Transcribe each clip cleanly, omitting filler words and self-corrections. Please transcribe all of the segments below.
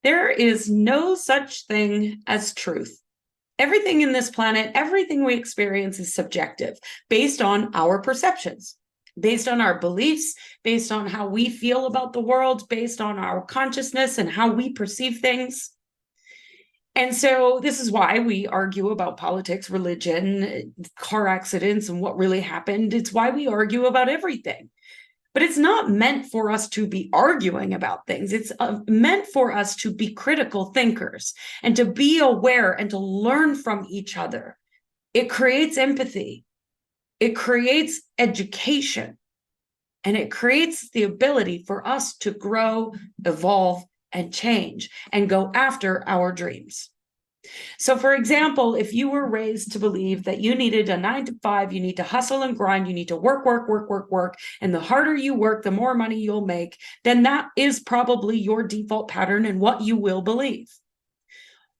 There is no such thing as truth. Everything in this planet, everything we experience is subjective, based on our perceptions, based on our beliefs, based on how we feel about the world, based on our consciousness and how we perceive things. And so this is why we argue about politics, religion, car accidents, and what really happened. It's why we argue about everything. But it's not meant for us to be arguing about things. It's meant for us to be critical thinkers and to be aware and to learn from each other. It creates empathy. It creates education. And it creates the ability for us to grow, evolve, and change and go after our dreams. So, for example, if you were raised to believe that you needed a 9 to 5, you need to hustle and grind, you need to work, work, work, work, work, and the harder you work, the more money you'll make, then that is probably your default pattern and what you will believe.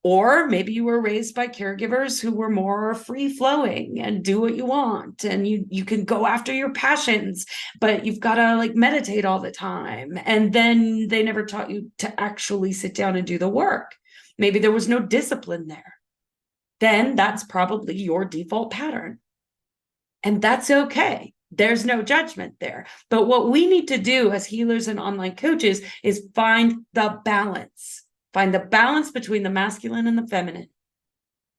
Or maybe you were raised by caregivers who were more free flowing and do what you want, and you can go after your passions, but you've got to like meditate all the time. And then they never taught you to actually sit down and do the work. Maybe there was no discipline there. Then that's probably your default pattern. And that's okay. There's no judgment there. But what we need to do as healers and online coaches is find the balance. Find the balance between the masculine and the feminine.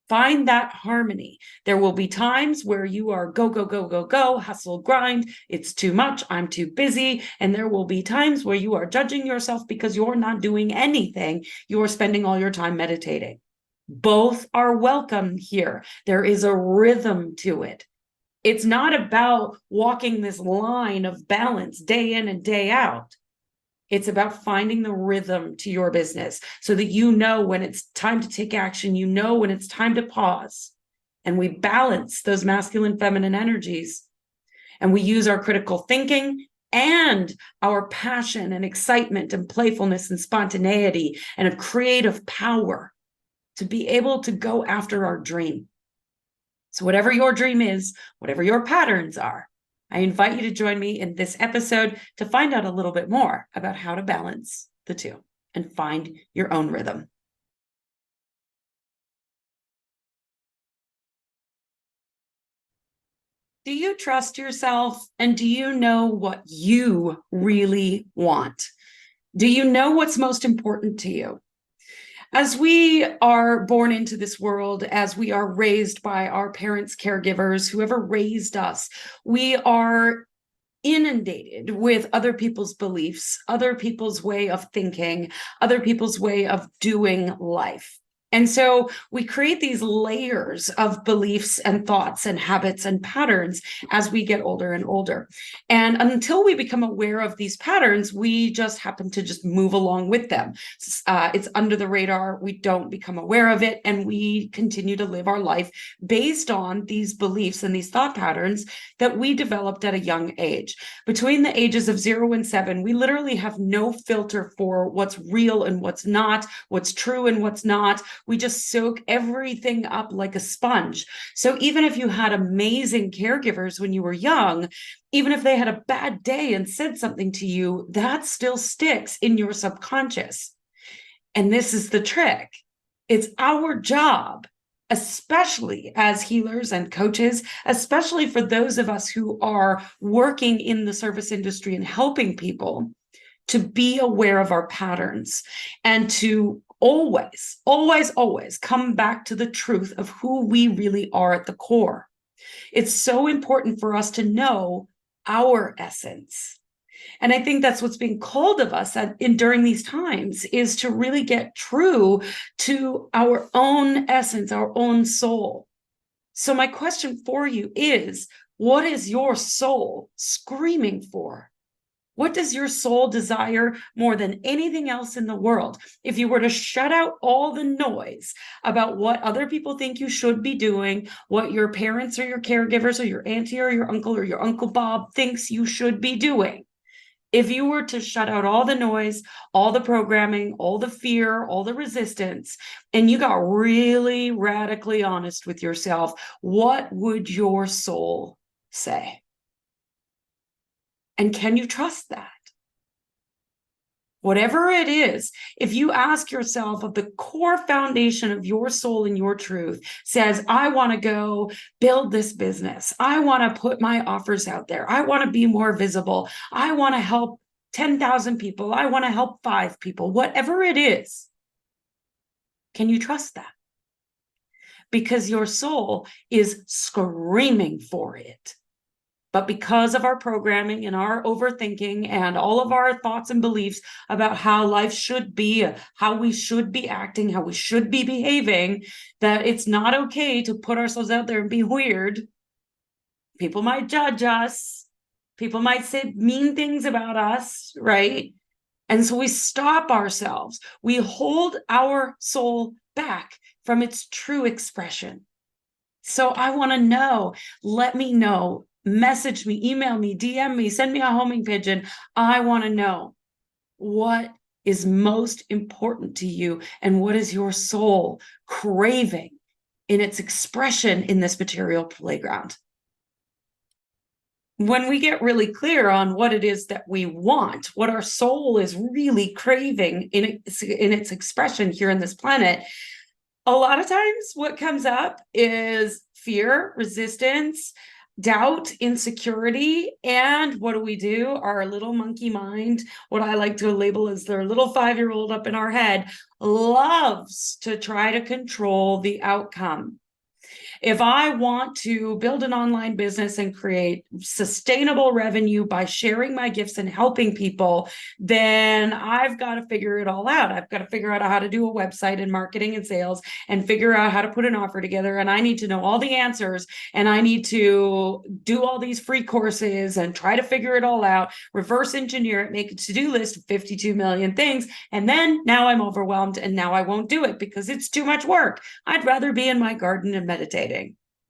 Find that harmony. There will be times where you are go, go, go, go, go, hustle, grind. It's too much. I'm too busy. And there will be times where you are judging yourself because you're not doing anything. You're spending all your time meditating. Both are welcome here. There is a rhythm to it. It's not about walking this line of balance day in and day out. It's about finding the rhythm to your business so that you know when it's time to take action, you know when it's time to pause. And we balance those masculine, feminine energies. And we use our critical thinking and our passion and excitement and playfulness and spontaneity and a creative power to be able to go after our dream. So whatever your dream is, whatever your patterns are, I invite you to join me in this episode to find out a little bit more about how to balance the two and find your own rhythm. Do you trust yourself, and do you know what you really want? Do you know what's most important to you? As we are born into this world, as we are raised by our parents, caregivers, whoever raised us, we are inundated with other people's beliefs, other people's way of thinking, other people's way of doing life. And so we create these layers of beliefs and thoughts and habits and patterns as we get older and older. And until we become aware of these patterns, we just happen to just move along with them. It's under the radar. We don't become aware of it. And we continue to live our life based on these beliefs and these thought patterns that we developed at a young age. Between the ages of 0 and 7, we literally have no filter for what's real and what's not, what's true and what's not. We just soak everything up like a sponge. So even if you had amazing caregivers when you were young, even if they had a bad day and said something to you, that still sticks in your subconscious. And this is the trick. It's our job, especially as healers and coaches, especially for those of us who are working in the service industry and helping people, to be aware of our patterns and to always, always, always come back to the truth of who we really are at the core. It's so important for us to know our essence. And I think that's what's being called of us during these times, is to really get true to our own essence, our own soul. So my question for you is, what is your soul screaming for? What does your soul desire more than anything else in the world? If you were to shut out all the noise about what other people think you should be doing, what your parents or your caregivers or your auntie or your Uncle Bob thinks you should be doing, if you were to shut out all the noise, all the programming, all the fear, all the resistance, and you got really radically honest with yourself, what would your soul say? And can you trust that? Whatever it is, if you ask yourself of the core foundation of your soul and your truth says, I want to go build this business. I want to put my offers out there. I want to be more visible. I want to help 10,000 people. I want to help 5 people, whatever it is. Can you trust that? Because your soul is screaming for it. But because of our programming and our overthinking and all of our thoughts and beliefs about how life should be, how we should be acting, how we should be behaving, that it's not okay to put ourselves out there and be weird. People might judge us. People might say mean things about us, right? And so we stop ourselves. We hold our soul back from its true expression. So I want to know, let me know, message me, email me, DM me, send me a homing pigeon. I want to know what is most important to you and what is your soul craving in its expression in this material playground. When we get really clear on what it is that we want, what our soul is really craving in its expression here in this planet, a lot of times what comes up is fear, resistance, doubt, insecurity. And what do? Our little monkey mind, what I like to label as their little 5-year-old up in our head, loves to try to control the outcome. If I want to build an online business and create sustainable revenue by sharing my gifts and helping people, then I've got to figure it all out. I've got to figure out how to do a website and marketing and sales and figure out how to put an offer together. And I need to know all the answers, and I need to do all these free courses and try to figure it all out, reverse engineer it, make a to-do list of 52 million things. And then now I'm overwhelmed and now I won't do it because it's too much work. I'd rather be in my garden and meditate,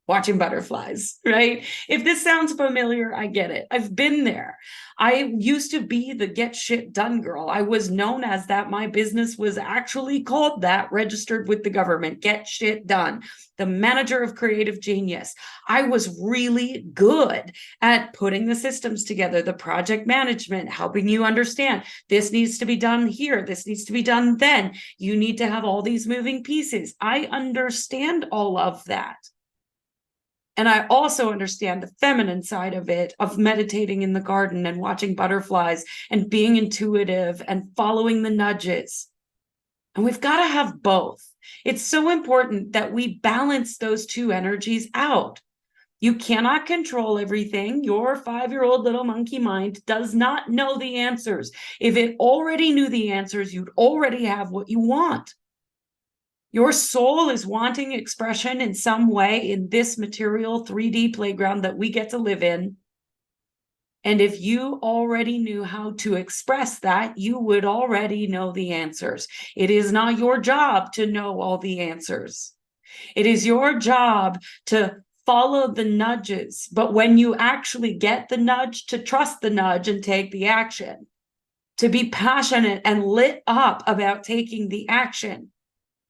watching butterflies, right? If this sounds familiar, I get it. I've been there. I used to be the get shit done girl. I was known as that. My business was actually called that, registered with the government, get shit done, the manager of creative genius. I was really good at putting the systems together, the project management, helping you understand this needs to be done here, this needs to be done then. You need to have all these moving pieces. I understand all of that. And I also understand the feminine side of it, of meditating in the garden and watching butterflies and being intuitive and following the nudges. And we've got to have both. It's so important that we balance those two energies out. You cannot control everything. Your 5-year-old little monkey mind does not know the answers. If it already knew the answers, you'd already have what you want. Your soul is wanting expression in some way in this material 3D playground that we get to live in. And if you already knew how to express that, you would already know the answers. It is not your job to know all the answers. It is your job to follow the nudges. But when you actually get the nudge, to trust the nudge and take the action, to be passionate and lit up about taking the action.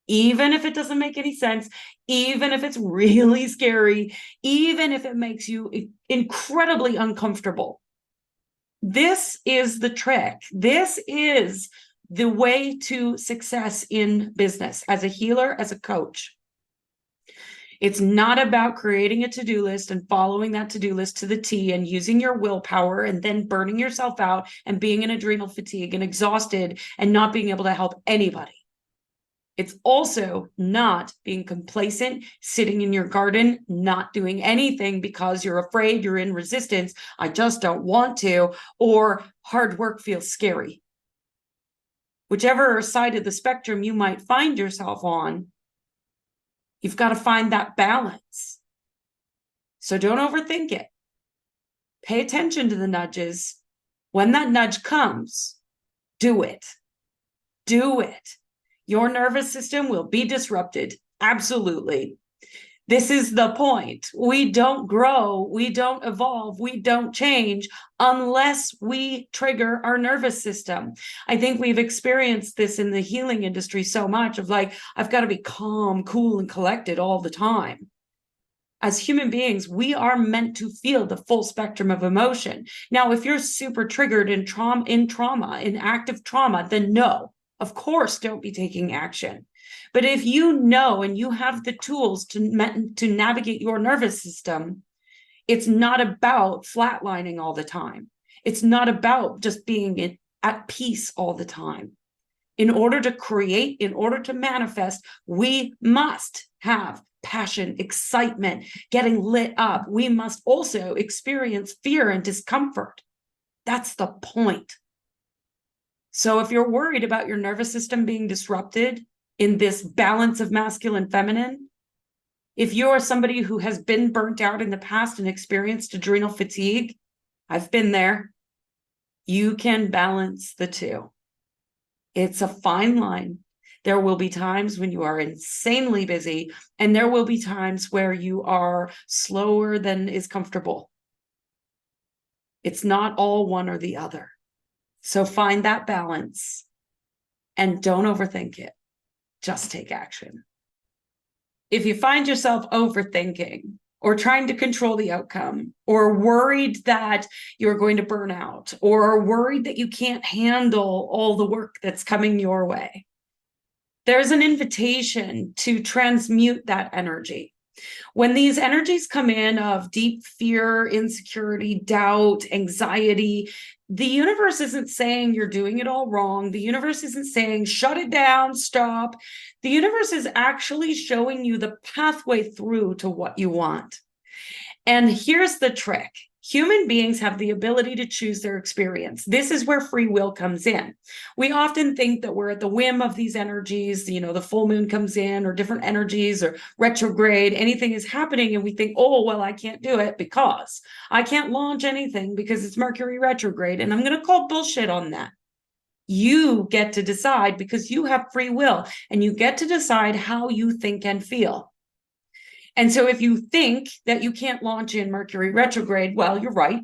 Even if it doesn't make any sense, even if it's really scary, even if it makes you incredibly uncomfortable. This is the trick. This is the way to success in business as a healer, as a coach. It's not about creating a to-do list and following that to-do list to the T and using your willpower and then burning yourself out and being in adrenal fatigue and exhausted and not being able to help anybody. It's also not being complacent, sitting in your garden, not doing anything because you're afraid, you're in resistance, I just don't want to, or hard work feels scary. Whichever side of the spectrum you might find yourself on, you've got to find that balance. So don't overthink it. Pay attention to the nudges. When that nudge comes, do it. Do it. Your nervous system will be disrupted. Absolutely. This is the point. We don't grow, we don't evolve, we don't change unless we trigger our nervous system. I think we've experienced this in the healing industry so much of like, I've got to be calm, cool, and collected all the time. As human beings, we are meant to feel the full spectrum of emotion. Now, if you're super triggered in trauma, in active trauma, then no, of course, don't be taking action. But if you know and you have the tools to navigate your nervous system, it's not about flatlining all the time. It's not about just being at peace all the time. In order to create, in order to manifest, we must have passion, excitement, getting lit up. We must also experience fear and discomfort. That's the point. So if you're worried about your nervous system being disrupted in this balance of masculine feminine, if you're somebody who has been burnt out in the past and experienced adrenal fatigue, I've been there, you can balance the two. It's a fine line. There will be times when you are insanely busy, and there will be times where you are slower than is comfortable. It's not all one or the other. So find that balance and don't overthink it. Just take action. If you find yourself overthinking or trying to control the outcome, or worried that you're going to burn out, or worried that you can't handle all the work that's coming your way, there's an invitation to transmute that energy. When these energies come in of deep fear, insecurity, doubt, anxiety, the universe isn't saying you're doing it all wrong. The universe isn't saying shut it down, stop. The universe is actually showing you the pathway through to what you want. And here's the trick. Human beings have the ability to choose their experience. This is where free will comes in. We often think that we're at the whim of these energies, the full moon comes in, or different energies, or retrograde, anything is happening, and we think, oh, well, I can't do it because I can't launch anything because it's Mercury retrograde, and I'm going to call bullshit on that. You get to decide because you have free will, and you get to decide how you think and feel. And so if you think that you can't launch in Mercury retrograde, well, you're right.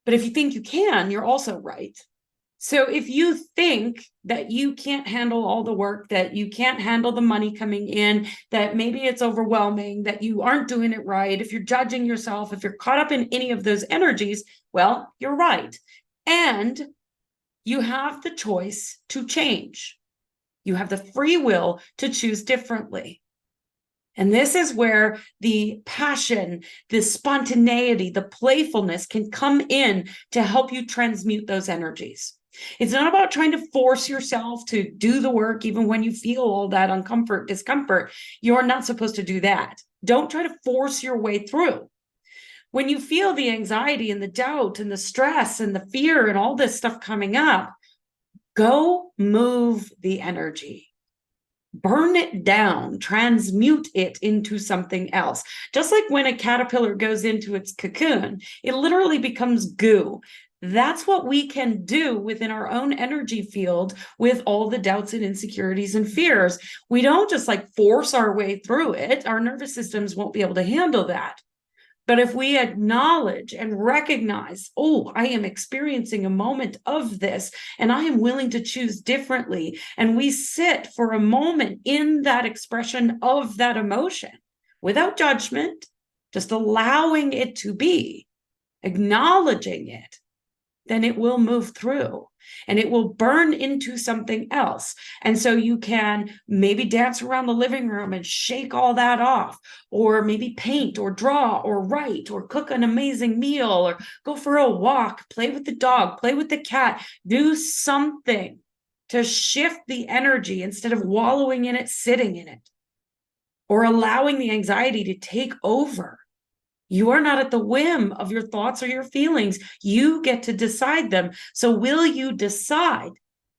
But if you think you can, you're also right. So if you think that you can't handle all the work, that you can't handle the money coming in, that maybe it's overwhelming, that you aren't doing it right, if you're judging yourself, if you're caught up in any of those energies, well, you're right. And you have the choice to change. You have the free will to choose differently. And this is where the passion, the spontaneity, the playfulness can come in to help you transmute those energies. It's not about trying to force yourself to do the work, even when you feel all that discomfort. You're not supposed to do that. Don't try to force your way through. When you feel the anxiety and the doubt and the stress and the fear and all this stuff coming up, go move the energy. Burn it down, transmute it into something else. Just like when a caterpillar goes into its cocoon, it literally becomes goo. That's what we can do within our own energy field with all the doubts and insecurities and fears. We don't just force our way through it. Our nervous systems won't be able to handle that. But if we acknowledge and recognize, oh, I am experiencing a moment of this, and I am willing to choose differently, and we sit for a moment in that expression of that emotion without judgment, just allowing it to be, acknowledging it, then it will move through and it will burn into something else. And so you can maybe dance around the living room and shake all that off, or maybe paint or draw or write or cook an amazing meal or go for a walk, play with the dog, play with the cat, do something to shift the energy instead of wallowing in it, sitting in it, or allowing the anxiety to take over. You are not at the whim of your thoughts or your feelings. You get to decide them. So will you decide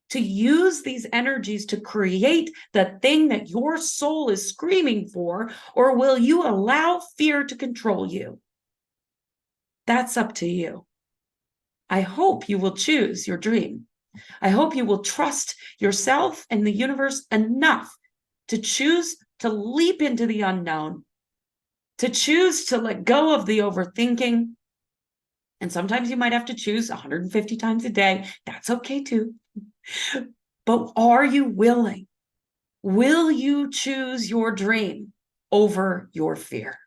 to use these energies to create the thing that your soul is screaming for, or will you allow fear to control you? That's up to you. I hope you will choose your dream. I hope you will trust yourself and the universe enough to choose to leap into the unknown, to choose to let go of the overthinking. And sometimes you might have to choose 150 times a day. That's okay too. But are you willing? Will you choose your dream over your fear?